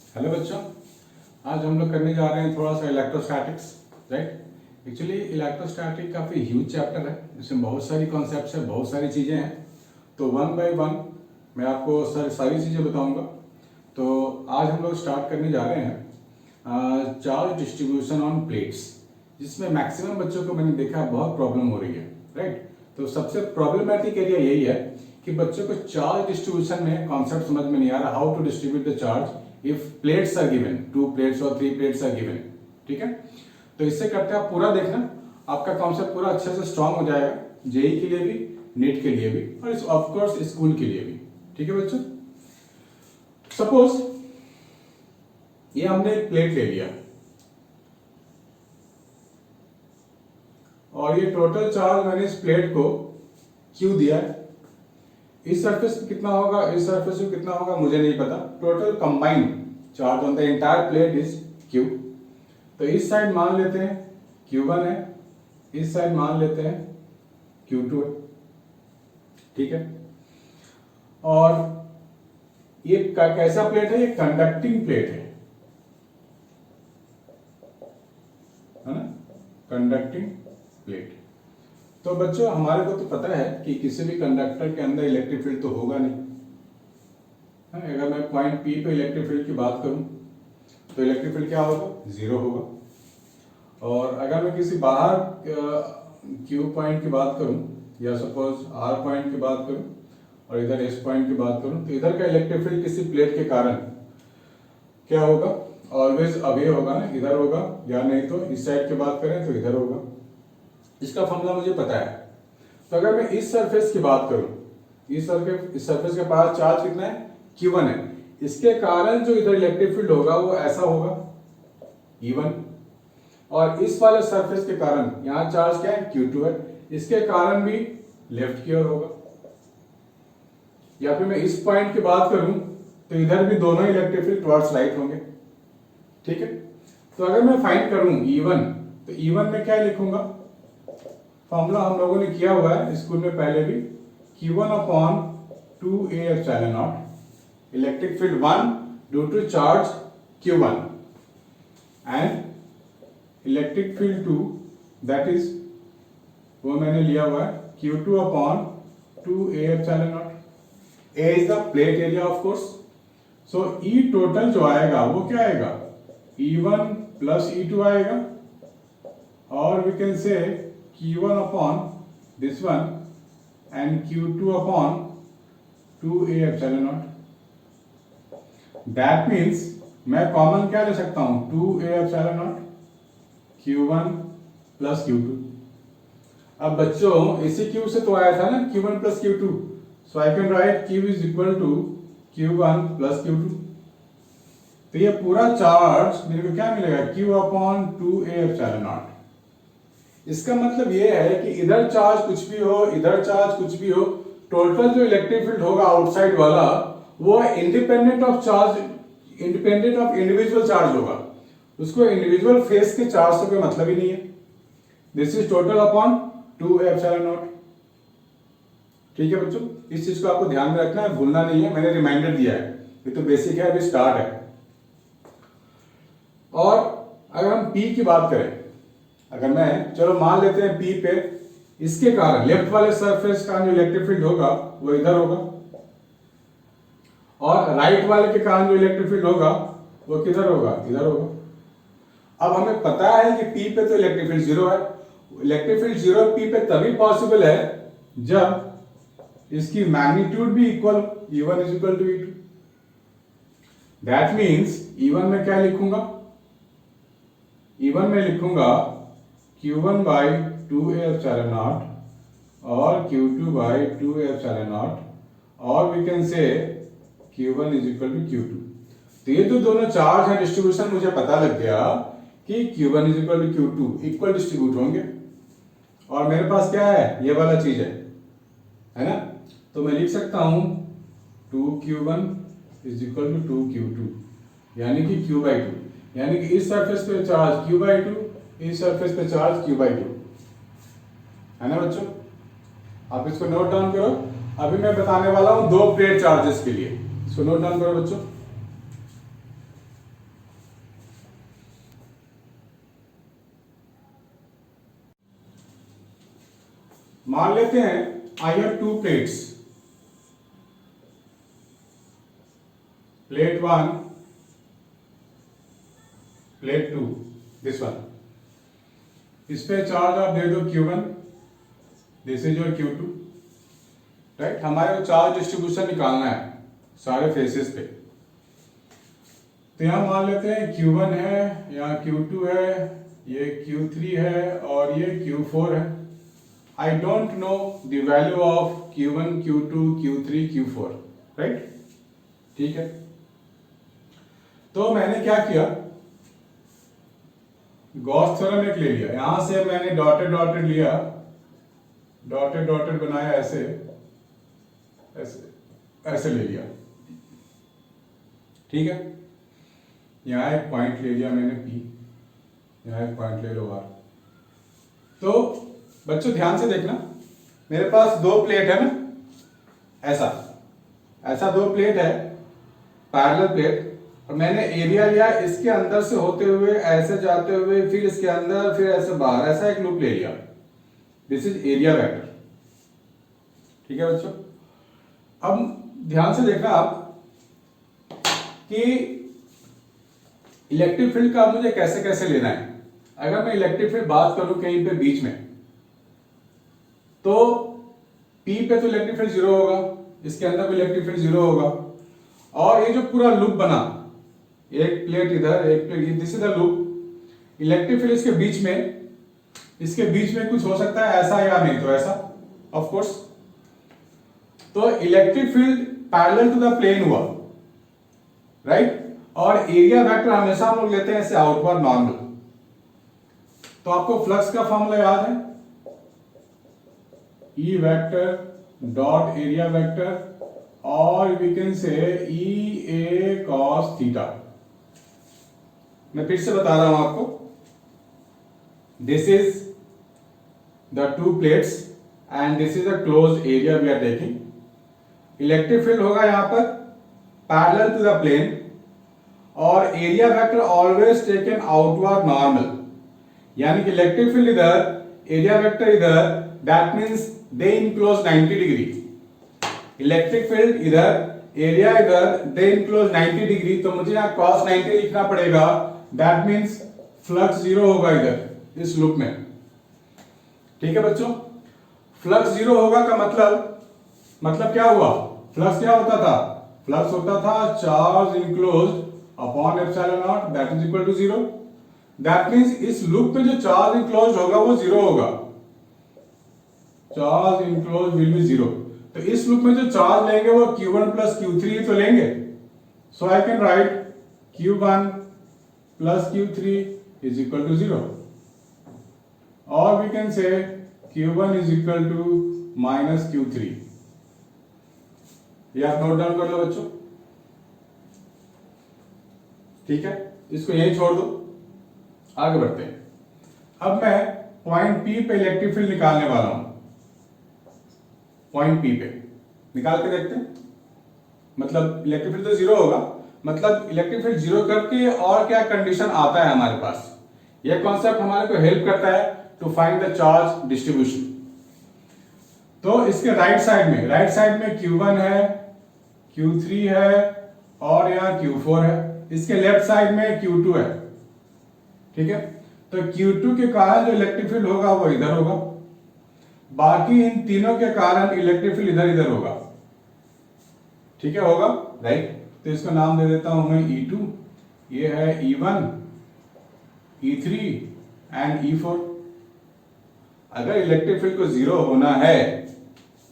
Hello बच्चों, आज हम लोग करने जा रहे हैं थोड़ा सा इलेक्ट्रोस्टैटिक्स, राइट। एक्चुअली इलेक्ट्रोस्टैटिक काफ़ी ह्यूज चैप्टर है, इसमें बहुत सारी कॉन्सेप्ट्स है, बहुत सारी चीज़ें हैं। तो वन बाय वन मैं आपको सारी चीज़ें बताऊंगा। तो आज हम लोग स्टार्ट करने जा रहे हैं चार्ज डिस्ट्रीब्यूशन ऑन प्लेट्स, जिसमें मैक्सिमम बच्चों को मैंने देखा बहुत प्रॉब्लम हो रही है, राइट। तो सबसे प्रॉब्लमेटिक एरिया यही है कि बच्चों को चार्ज डिस्ट्रीब्यूशन में कॉन्सेप्ट समझ में नहीं आ रहा, how to distribute the charge if plates are given, 2 plates और 3 प्लेट्स आर गिवन। ठीक है, तो इससे करते आप पूरा देखना, आपका कॉन्सेप्ट पूरा अच्छे से स्ट्रांग हो जाएगा, जेई के लिए भी, नीट के लिए भी, और ऑफ कोर्स स्कूल के लिए भी। ठीक है बच्चों, सपोज ये हमने एक प्लेट ले लिया और ये टोटल चार्ज मैंने इस प्लेट को क्यू दिया है। इस सरफेस पे कितना होगा, इस सरफेस पे कितना होगा मुझे नहीं पता। Total combined charge on the entire plate is Q. तो इस साइड मान लेते हैं Q1 है, इस साइड मान लेते हैं Q2 है। ठीक है, और ये कैसा प्लेट है, ये कंडक्टिंग प्लेट है ना, कंडक्टिंग प्लेट। तो बच्चों हमारे को तो पता है कि किसी भी कंडक्टर के अंदर इलेक्ट्रिक फील्ड तो होगा नहीं है। अगर मैं पॉइंट P पे इलेक्ट्रिक फील्ड की बात करूं तो इलेक्ट्रिक फील्ड क्या होगा, 0 होगा। और अगर मैं किसी बाहर Q पॉइंट की बात करूं या सपोज R पॉइंट की बात करूं और इधर S पॉइंट की बात करूं तो इधर का इलेक्ट्रिक फील्ड किसी प्लेट के कारण क्या होगा, ऑलवेज अवे होगा ना, इधर होगा, या नहीं तो इस साइड की बात करें तो इधर होगा। इसका फॉर्मूला मुझे पता है। तो अगर मैं इस सरफेस की बात करूं, इस सरफेस के पास चार्ज कितना है, Q1 है, इसके कारण जो इधर इलेक्ट्रिक फील्ड होगा वो ऐसा होगा E1। और इस वाले सरफेस के कारण यहां चार्ज क्या है, Q2 है, इसके कारण भी लेफ्ट की ओर होगा। या फिर मैं इस पॉइंट की बात करूं तो इधर भी दोनों इलेक्ट्रिक फील्ड टुवर्ड्स राइट होंगे। ठीक है, तो अगर मैं फाइंड करूं E1 तो E1 में क्या लिखूंगा, फॉर्मूला हम लोगों ने किया हुआ है स्कूल में पहले भी, Q1 upon 2A epsilon naught electric field 1 due to charge Q1 and electric field 2 that is वो मैंने लिया हुआ है Q2 upon 2A epsilon naught. A is the plate area of course. So E total जो आएगा वो क्या आएगा, E1 प्लस E2 आएगा, और वी कैन से Q1 upon this one and Q2 upon 2A epsilon naught. That means मैं common क्या ले सकता हूं, 2A epsilon naught Q1 plus Q2। अब बच्चों इसी Q से तो आया था ना Q1 plus Q2, so I can write Q is equal to Q1 plus Q2। तो ये पूरा चार्ज मेरे को क्या मिलेगा, Q upon 2A epsilon naught। इसका मतलब ये है कि इधर चार्ज कुछ भी हो, इधर चार्ज कुछ भी हो, टोटल जो इलेक्ट्रिक फील्ड होगा आउटसाइड वाला वो independent of charge, independent of individual charge होगा। उसको इंडिविजुअल फेस के चार्ज से कोई मतलब ही नहीं है। This is total upon 2 epsilon not. ठीक है बच्चों, इस चीज को आपको ध्यान में रखना है, भूलना नहीं है, मैंने रिमाइंडर दिया है, ये तो बेसिक है, अभी स्टार्ट है। और अगर हम P की बात करें, अगर मैं चलो मान लेते हैं P पे इसके कारण लेफ्ट वाले सरफेस का जो इलेक्ट्रिक फील्ड होगा वो इधर होगा, और राइट वाले के कारण जो इलेक्ट्रिक फील्ड होगा वो किधर होगा, इधर होगा। अब हमें पता है कि P पे तो इलेक्ट्रिक फील्ड 0 है। इलेक्ट्रिक फील्ड 0 P पे तभी पॉसिबल है जब इसकी मैग्नीट्यूड भी equal, E1 is equal to E2। That means E1 में क्या लिखूंगा, E1 में लिखूंगा Q1 by 2A epsilon naught और Q2 by 2A epsilon naught, और we can say Q1 is equal to Q2। तो ये जो दोनों चार्ज है डिस्ट्रीब्यूशन मुझे पता लग गया कि Q1 is equal to Q2 equal distribute होंगे, और मेरे पास क्या है, ये वाला चीज है ना। तो मैं लिख सकता हूं 2Q1 is equal to 2Q2, यानी कि Q by 2, यानी कि इस सरफेस पे चार्ज Q by 2, इस सरफेस पे चार्ज Q by 2, है ना बच्चों। आप इसको नोट डाउन करो, अभी मैं बताने वाला हूं 2 प्लेट चार्जेस के लिए, इसको नोट डाउन करो बच्चों। मान लेते हैं I have to plates, plate 1, plate 2, this one. इस पे चार्ज आप दे दो Q1, this is your Q2, right. हमारे को चार्ज डिस्ट्रीब्यूशन निकालना है सारे फेसेस पे। तो यहां मान लेते हैं Q1 है, यहाँ Q2 है, ये Q3 है और ये Q4 है। I don't know the value of Q1, Q2, Q3, Q4, right. ठीक है, तो मैंने क्या किया, गॉस थ्योरम एक ले लिया, यहां से मैंने डॉटेड डॉटेड लिया, डॉटेड डॉटेड बनाया, ऐसे ऐसे ऐसे ले लिया। ठीक है, यहां एक पॉइंट ले लिया मैंने P, यहां एक पॉइंट ले लो R। तो बच्चों ध्यान से देखना, मेरे पास दो प्लेट है ना, ऐसा ऐसा दो प्लेट है, पैरेलल प्लेट, और मैंने एरिया लिया, इसके अंदर से होते हुए ऐसे जाते हुए फिर इसके अंदर फिर ऐसे बाहर, ऐसा एक लूप ले लिया। This is area vector. ठीक है बच्चों, अब ध्यान से देखना आप कि इलेक्ट्रिक फील्ड का मुझे कैसे कैसे लेना है। अगर मैं इलेक्ट्रिक फील्ड बात करूं कहीं पे बीच में, तो P पे तो इलेक्ट्रिक फील्ड 0 होगा, इसके अंदर भी इलेक्ट्रिक फील्ड 0 होगा, और ये जो पूरा लूप बना, एक प्लेट इधर एक plate, this is the loop. Electric field इसके बीच में कुछ हो सकता है ऐसा या नहीं तो ऐसा, ऑफ कोर्स। तो electric field parallel to the plane हुआ, राइट। और एरिया वेक्टर हमेशा हम लोग लेते हैं ऐसे आउटवर्ड नॉर्मल। तो आपको फ्लक्स का फॉर्मूला याद है, E vector dot area vector, और we can say EA cos theta. मैं फिर से बता रहा हूं आपको, this is the two plates and this is a closed area we are taking. Electric field होगा यहां पर पैरेलल टू द प्लेन, और area vector always taken outward normal, यानी कि इलेक्ट्रिक फील्ड इधर, एरिया वेक्टर इधर, that means they enclose 90 degree. Electric field इधर, area इधर, दे इनक्लोज 90 डिग्री, तो मुझे यहां cos 90 लिखना पड़ेगा, दैट मींस फ्लक्स 0 होगा इधर इस लूप में। ठीक है बच्चों, फ्लक्स 0 होगा का मतलब क्या हुआ, फ्लक्स क्या होता था, फ्लक्स होता था charge enclosed upon epsilon not, that is equal to 0। That means इस लूप पे जो चार्ज इनक्लोज होगा वो 0 होगा, चार्ज इनक्लोज विल बी 0। तो इस लूप में जो चार्ज लेंगे वो Q1 प्लस Q3 तो लेंगे, so I can write Q1 plus Q3 is equal to 0, और वी कैन से Q1 is equal to minus Q3। ये आप नोट डाउन कर लो बच्चों। ठीक है, इसको यही छोड़ दो, आगे बढ़ते हैं। अब मैं पॉइंट P पे इलेक्ट्रिक फील्ड निकालने वाला हूं, पॉइंट P पे निकाल के देखते हैं। मतलब इलेक्ट्रिक फील्ड तो 0 होगा, मतलब इलेक्ट्रिक फील्ड 0 करके और क्या कंडीशन आता है हमारे पास, यह कॉन्सेप्ट हमारे को हेल्प करता है to find the charge distribution. तो इसके राइट साइड में Q1 है, Q3 है और यहां Q4 है, इसके लेफ्ट साइड में Q2 है। ठीक है, तो Q2 के कारण जो इलेक्ट्रिक फील्ड होगा वो इधर होगा, बाकी इन तीनों के कारण इलेक्ट्रिक फील्ड इधर इधर होगा। ठीक है, होगा, राइट। तो इसको नाम दे देता हूं मैं E2, ये है E1, E3 एंड E4। अगर इलेक्ट्रिक फील्ड को 0 होना है,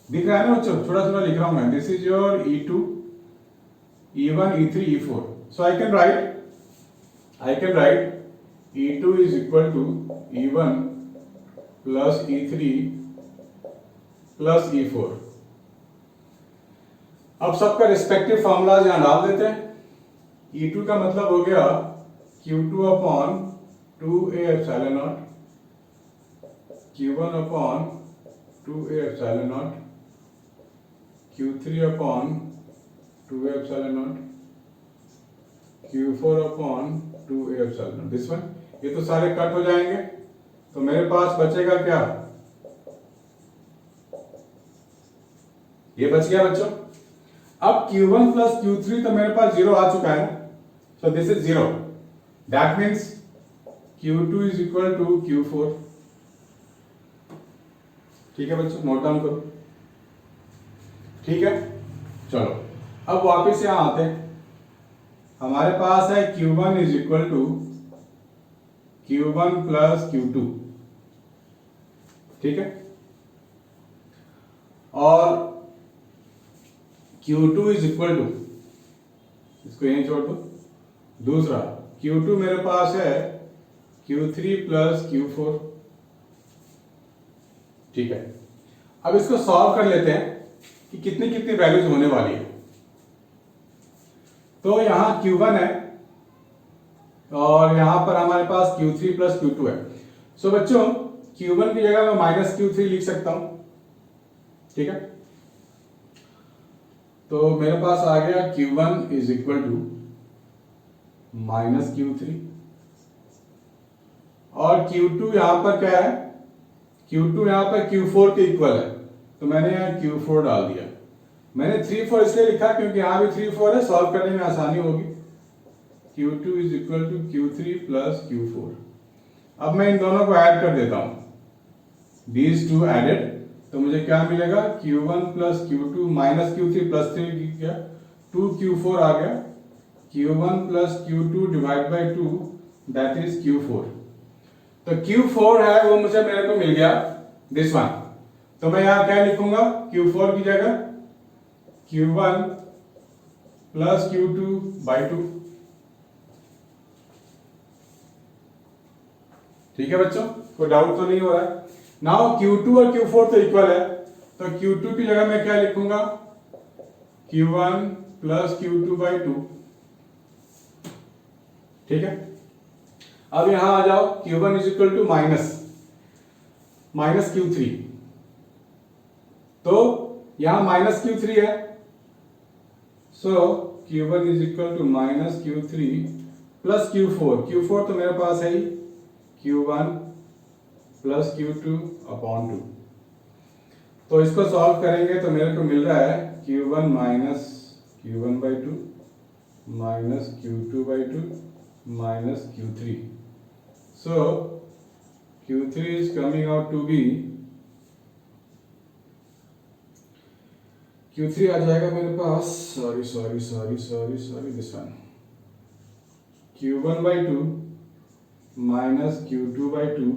दिख रहा है ना बच्चों, थोड़ा थोड़ा लिख रहा हूं मैं, this is your E2, E1, E3, E4। So I can right E2 is equal to E1 plus E3 plus E4। अब सबका रिस्पेक्टिव फॉर्मूला यहां डाल देते हैं। E2 का मतलब हो गया Q2 upon 2A epsilon not, Q1 upon 2A epsilon not, Q3 upon 2A epsilon not, Q4 upon 2A epsilon naught. This one, ये तो सारे कट हो जाएंगे, तो मेरे पास बचेगा क्या, ये बच गया बच्चों। अब Q1 प्लस Q3 तो मेरे पास 0 आ चुका है, so this is 0, that means Q2 is equal to Q4। ठीक है बच्चों, नोट डाउन करो। ठीक है, चलो अब वापस यहां आते हैं। हमारे पास है Q1 is equal to Q1 plus Q2। ठीक है, और Q2 इज इक्वल टू, इसको यहीं छोड़ दो, दूसरा Q2 मेरे पास है Q3 प्लस Q4। ठीक है, अब इसको सॉल्व कर लेते हैं कि कितनी कितनी वैल्यूज होने वाली है। तो यहां Q1 है और यहां पर हमारे पास Q3 प्लस Q2 है। सो बच्चों Q1 की जगह मैं माइनस Q3 लिख सकता हूं। ठीक है, तो मेरे पास आ गया Q1 is equal to minus Q3, और Q2 यहां पर क्या है, Q2 यहां पर Q4 के इक्वल है, तो मैंने यहां Q4 डाल दिया। मैंने 3 4 इसलिए लिखा क्योंकि यहां भी 3 4 है, सॉल्व करने में आसानी होगी। Q2 is equal to Q3 plus Q4। अब मैं इन दोनों को ऐड कर देता हूं, these two एडेड, तो मुझे क्या मिलेगा, Q1 plus Q2 minus Q3 plus 3 क्या 2Q4 आ गया, Q1 plus Q2 divide by 2 that is Q4। तो Q4 है वो मुझे मेरे को मिल गया, दिस वन। तो मैं यहां क्या लिखूंगा, Q4 की जगह Q1 प्लस Q2 बाई 2। ठीक है बच्चों, कोई डाउट तो नहीं हो रहा है। नाउ Q2 और Q4 तो इक्वल है, तो Q2 की जगह मैं क्या लिखूंगा, Q1 प्लस Q2 बाई 2। ठीक है, अब यहां आ जाओ, Q1 is equal to minus Q3, तो यहां माइनस Q3 है, so Q1 is equal to minus Q3 plus Q4 तो मेरे पास है ही Q1 प्लस Q2 अपॉन 2। तो इसको सॉल्व करेंगे तो मेरे को मिल रहा है Q1 minus Q1 by 2 minus Q2 by 2 minus Q3। So Q3 is coming out to be, Q3 आ जाएगा मेरे पास, sorry this one, Q1 by 2 minus Q2 by 2,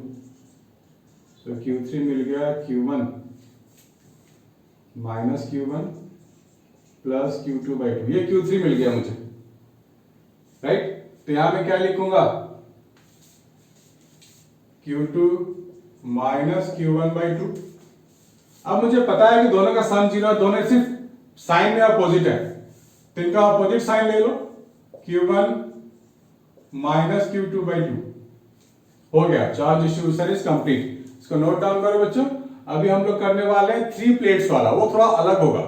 so Q3 मिल गया Q1 minus Q1 plus Q2 by 2, ये Q3 मिल गया मुझे, राइट। तो यहां मैं क्या लिखूंगा, Q2 माइनस Q1 बाई 2। अब मुझे पता है कि दोनों का सम 0 है, दोनों सिर्फ साइन में अपोजिट है, तो इनका अपोजिट साइन ले लो, Q1 माइनस Q2 बाई 2 हो गया। Charge distribution is complete. इसको नोट डाउन करो बच्चों। अभी हम लोग करने वाले हैं 3 प्लेट्स वाला, वो थोड़ा अलग होगा,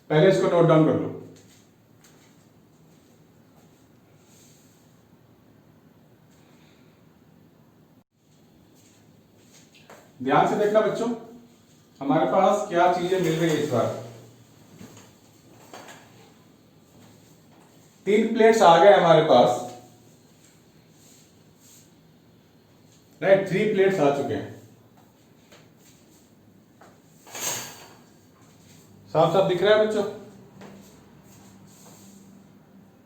पहले इसको नोट डाउन कर लो। ध्यान से देखना बच्चों, हमारे पास क्या चीजें मिल रही है इस बार। 3 प्लेट्स आ गए हमारे पास, राइट, 3 प्लेट्स आ चुके हैं। साफ साफ दिख रहा है बच्चों,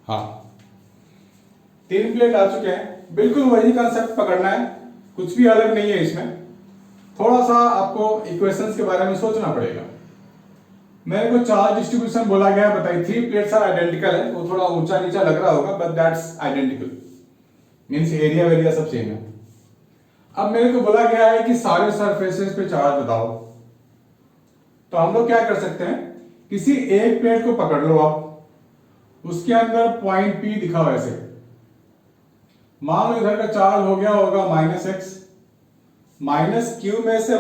हाँ 3 प्लेट आ चुके हैं। बिल्कुल वही कंसेप्ट पकड़ना है, कुछ भी अलग नहीं है इसमें, थोड़ा सा आपको इक्वेशंस के बारे में सोचना पड़ेगा। मेरे को चार्ज डिस्ट्रीब्यूशन बोला गया है, बताइए 3 प्लेट्स आर आइडेंटिकल है, वो थोड़ा ऊंचा नीचा लग रहा होगा but that's identical, means area वेरिया सब सेम है। अब मेरे को बोला गया है कि सारे सरफेसेस पे चार्ज बताओ, तो हम लोग क्या कर सकते हैं, किसी एक प्लेट को पकड़ लो आप, उसके अंदर पॉइंट P दिखा ऐसे, मान लो इधर का चार्ज हो गया होगा -x, माइनस Q में से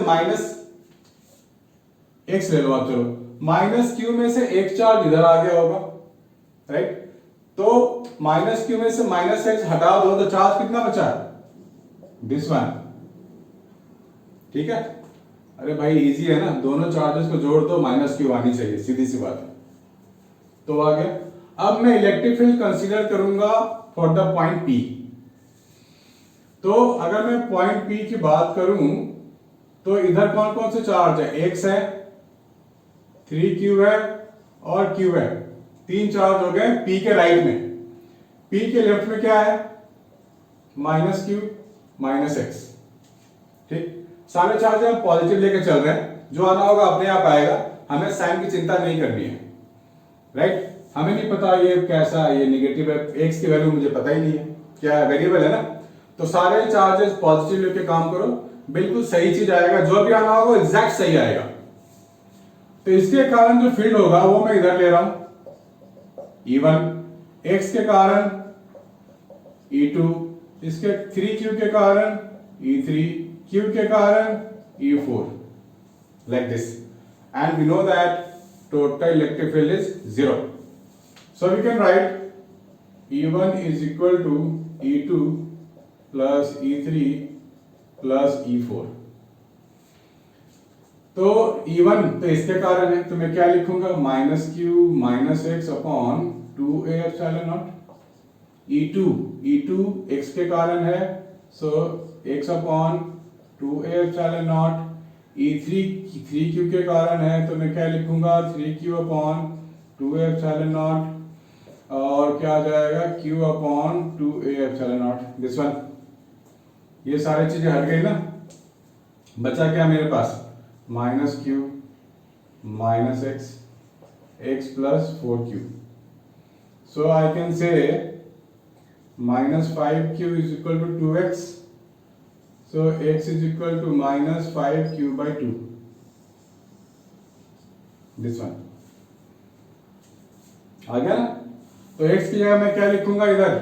-x ले लो आप, चलो -Q में से एक चार्ज इधर आ गया होगा, राइट। तो -Q में से -x हटा दो तो चार्ज कितना बचा, दिस वन, ठीक है। अरे भाई इजी है ना, दोनों चार्जेस को जोड़ दो, माइनस क्यू आनी चाहिए, सीधी सी बात है। तो आ गया। अब मैं इलेक्ट्रिक फील्ड कंसीडर करूंगा फॉर द पॉइंट पी। तो अगर मैं पॉइंट पी की बात करूं तो इधर कौन कौन से चार्ज है, एक्स है, 3q है और q है, तीन चार्ज हो गए p के राइट में। p के लेफ्ट में क्या है, माइनस क्यू माइनस एक्स। ठीक, सारे चार्ज हम पॉजिटिव लेके चल रहे हैं, जो आना होगा अपने आप आएगा, हमें साइन की चिंता नहीं करनी है, राइट। हमें नहीं पता ये कैसा है, ये नेगेटिव है, एक्स की वैल्यू मुझे पता ही नहीं है, क्या है, वेरिएबल है ना। तो सारे चार्जेस पॉजिटिव लेके काम करो, बिल्कुल सही चीज आएगा, जो भी आना होगा एग्जैक्ट सही आएगा। तो इसके कारण जो फील्ड होगा वो मैं इधर ले रहा हूं E1, एक्स के कारण E2, इसके 3q के कारण E3, q के कारण E4, like this, and we know that total electric field is 0. So we can write E1 is equal to E2 plus E3 plus E4. तो E1 तो इसके कारण है, तो मैं क्या लिखूंगा, minus Q minus x upon 2a epsilon not. E2 x के कारण है, सो x upon 2a epsilon not. E3 3q के कारण है, तो मैं क्या लिखूंगा, 3q upon 2a epsilon not, और क्या आ जाएगा, q upon 2a epsilon naught, this one. ये सारी चीजें हट गई ना, बचा क्या मेरे पास, minus Q minus X plus 4q। So I can say minus 5q is equal to 2x, so x is equal to minus 5q by 2, this one आ गया ना। तो x की जगह मैं क्या लिखूंगा इधर,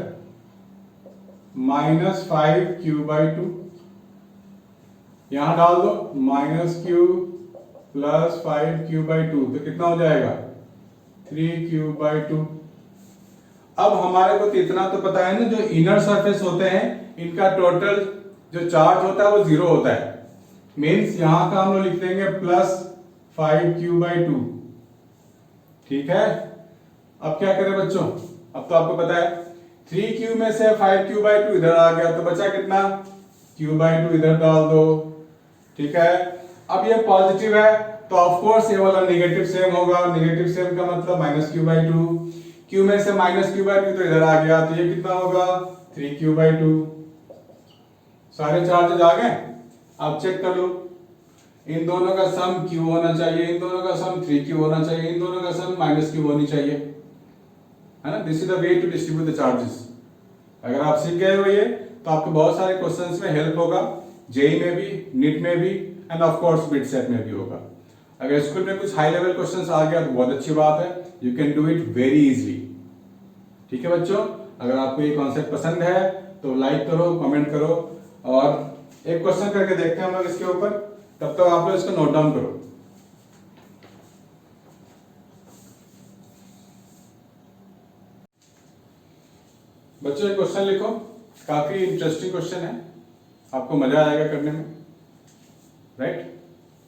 minus 5q by 2, यहां डाल दो minus Q plus 5q by 2, तो कितना हो जाएगा, 3q by 2। अब हमारे को तो इतना तो पता है ना, जो इनर सरफेस होते हैं इनका टोटल जो चार्ज होता है वो 0 होता है, मीन्स यहां का हम लोग लिख देंगे प्लस 5q by 2, ठीक है। अब क्या करें बच्चों, अब तो आपको पता है 3q में से 5q by 2 इधर आ गया, तो बचा कितना, q by 2 इधर डाल दो, ठीक है। अब ये पॉजिटिव है तो ऑफ कोर्स ये वाला नेगेटिव सेम होगा, नेगेटिव सेम का मतलब माइनस q by 2, q में से माइनस q by 2 तो इधर आ गया, तो ये कितना होगा, 3q by 2। सारे चार्जेस आ गए, आप चेक कर लो, इन दोनों का सम q होना चाहिए, इन दोनों का सम 3q होना चाहिए, इन दोनों का सम माइनस q होनी चाहिए, है ना। This is the way to distribute the charges. अगर आप सीख गए हो ये, तो आपको बहुत सारे क्वेश्चंस में हेल्प होगा, जेई में भी, नीट में भी, end of course bit set में भी होगा। अगर स्कूल में कुछ हाई लेवल क्वेश्चंस आ गया तो बहुत अच्छी बात है, you can do it very easily, ठीक है बच्चों। अगर आपको ये कॉन्सेप्ट पसंद है तो लाइक करो, कमेंट करो, और एक क्वेश्चन करके देखते हैं हम लोग इसके ऊपर, तब तक आप लोग इसको नोट डाउन करो। बच्चों एक क्वेश्चन लिखो, काफी इंटरेस्टिंग क्वेश्चन है, आपको मजा आएगा करने में, राइट।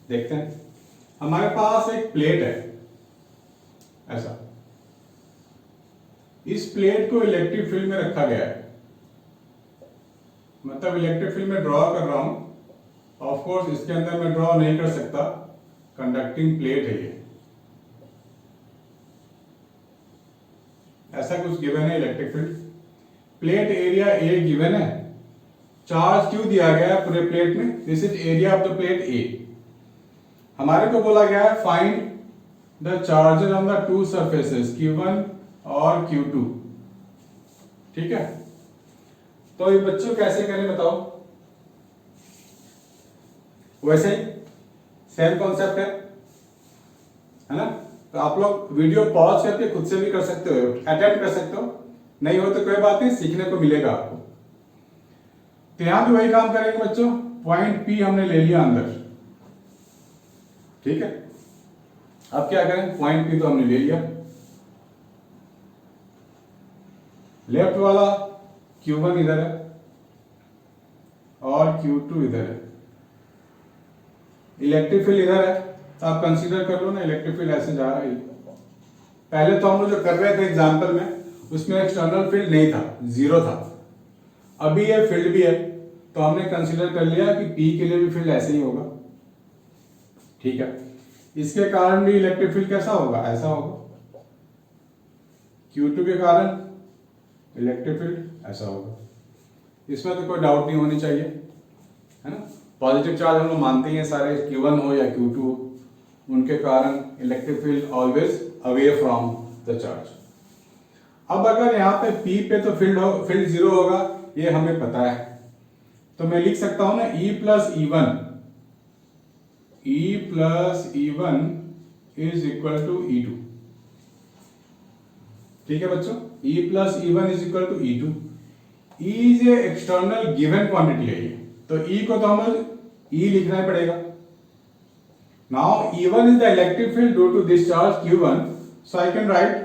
देखते हैं, हमारे पास एक प्लेट है ऐसा, इस प्लेट को इलेक्ट्रिक फील्ड में रखा गया है, मतलब इलेक्ट्रिक फील्ड में ड्रॉ कर रहा हूं, ऑफ कोर्स इसके अंदर मैं ड्रॉ नहीं कर सकता, कंडक्टिंग प्लेट है ये, ऐसा कुछ गिवन है electric field, plate area A given है, चार्ज क्यू दिया गया है पूरे प्लेट में, this is area of the plate A. हमारे को बोला गया है find the charges on the two surfaces Q1 और Q2, ठीक है। तो ये बच्चों कैसे करें बताओ, वैसे ही सेम कॉन्सेप्ट है ना। तो आप लोग वीडियो पॉज करके खुद से भी कर सकते हो, अटेम्प्ट कर सकते हो, नहीं हो तो कोई बात नहीं, सीखने को मिलेगा आपको। तो यहां भी वही काम करेंगे बच्चों, पॉइंट P हमने ले लिया अंदर, ठीक है। अब क्या करें, पॉइंट P तो हमने ले लिया, लेफ्ट वाला Q1 इधर है और Q2 इधर है, इलेक्ट्रिक फील्ड इधर है, तो आप कंसीडर कर लो ना इलेक्ट्रिक फील्ड ऐसे जा रहा है। पहले तो हम लोग जो कर रहे थे एग्जाम्पल में, उसमें एक्सटर्नल फील्ड नहीं था, जीरो था। अभी ये फील्ड भी है, तो हमने कंसीडर कर लिया कि पी के लिए भी फील्ड ऐसे ही होगा। ठीक है, इसके कारण भी इलेक्ट्रिक फील्ड कैसा होगा, ऐसा होगा। Q2 के कारण इलेक्ट्रिक फील्ड ऐसा होगा। इसमें तो कोई डाउट नहीं होनी चाहिए, है ना। पॉजिटिव चार्ज हम लोग मानते ही हैं सारे, Q1 हो या Q2 हो, उनके कारण electric field always away from the charge. अब अगर यहाँ पे P पे तो फील्ड जीरो होगा, ये हमें पता है, तो मैं लिख सकता हूं ना E plus E1 is equal to E2। ठीक है बच्चों, E plus E1 is equal to E2। E is a external given quantity है ये, तो E को तो हमें E लिखना ही पड़ेगा। Now E1 is the electric field due to this charge Q1, so I can write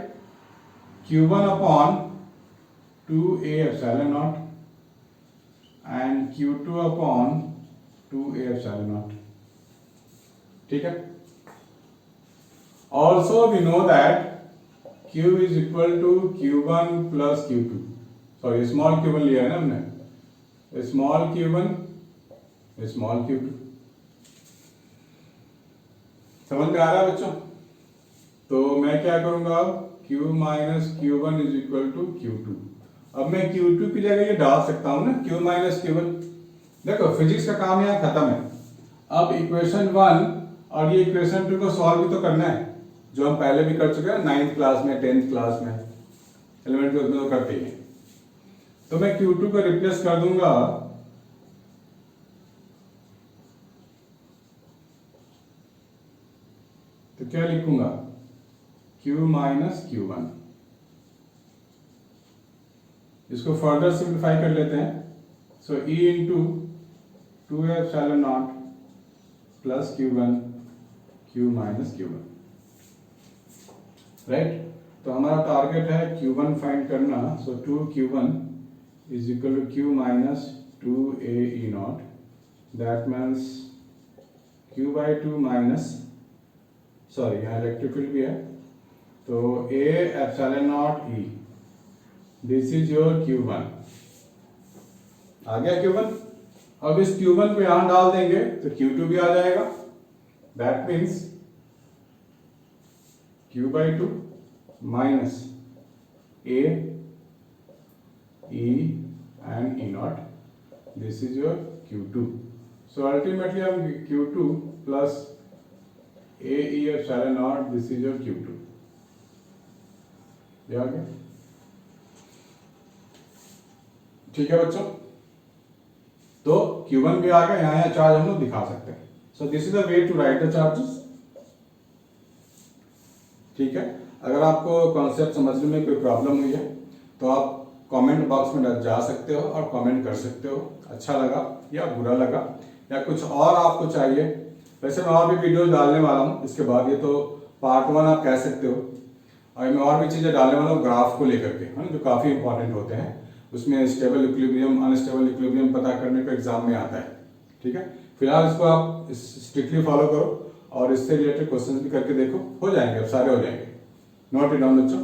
Q1 upon 2a epsilon naught and Q2 upon 2a epsilon naught। ठीक है, also we know that Q is equal to Q1 plus Q2, sorry small Q1 लिया है ना हमने, small Q1 small Q2। समझ में आ रहा है बच्चों? तो मैं क्या करूंगा अब, Q minus Q1 is equal to Q2। अब मैं Q2 की जगह ये डाल सकता हूं ना, Q माइनस Q1। देखो फिजिक्स का काम यहाँ खत्म है। अब इक्वेशन 1 और ये इक्वेशन 2 को सॉल्व भी तो करना है, जो हम पहले भी कर चुके हैं 9th क्लास में, 10th क्लास में, एलिमेंट्री में तो करते ही हैं। तो मैं Q2 को रिप्लेस कर दूंगा तो क्या लिखूंगा, Q माइनस Q1। इसको फर्दर सिंप्लीफाई कर लेते हैं, so E into 2 epsilon not plus Q1 Q minus Q1, right. तो हमारा टारगेट है Q1 फाइंड करना, so 2Q1 is equal to Q minus 2a E not, that means Q by 2 minus, sorry यहाँ electric field भी है, तो a epsilon not E, this is your Q1। आ गया Q1। अब इस Q1 को यहां डाल देंगे तो Q2 भी आ जाएगा, that means Q by 2 minus a E and E not, this is your Q2। So ultimately हम Q2 plus a E epsilon naught, this is your Q2। ये आ गया, ठीक है बच्चों। तो Q1 भी आ गया, यहाँ चार्ज हम लोग दिखा सकते हैं। So this is the way to write the charges. ठीक है, अगर आपको कॉन्सेप्ट समझने में कोई प्रॉब्लम हुई है तो आप कमेंट बॉक्स में जा सकते हो और कमेंट कर सकते हो, अच्छा लगा या बुरा लगा या कुछ और आपको चाहिए। वैसे मैं और भी वीडियो डालने वाला हूँ इसके बाद, ये तो पार्ट 1 आप कह सकते हो, और मैं और भी चीज़ें डालने वाला हूँ ग्राफ को लेकर के, है ना, जो काफ़ी इंपॉर्टेंट होते हैं। उसमें स्टेबल इक्विलिब्रियम, अनस्टेबल इक्विलिब्रियम पता करने को एग्जाम में आता है। ठीक है, फिलहाल इसको आप स्ट्रिक्टली फॉलो करो और इससे रिलेटेड क्वेश्चन भी करके देखो, हो जाएंगे, अब सारे हो जाएंगे। नोट इट डाउन बच्चों।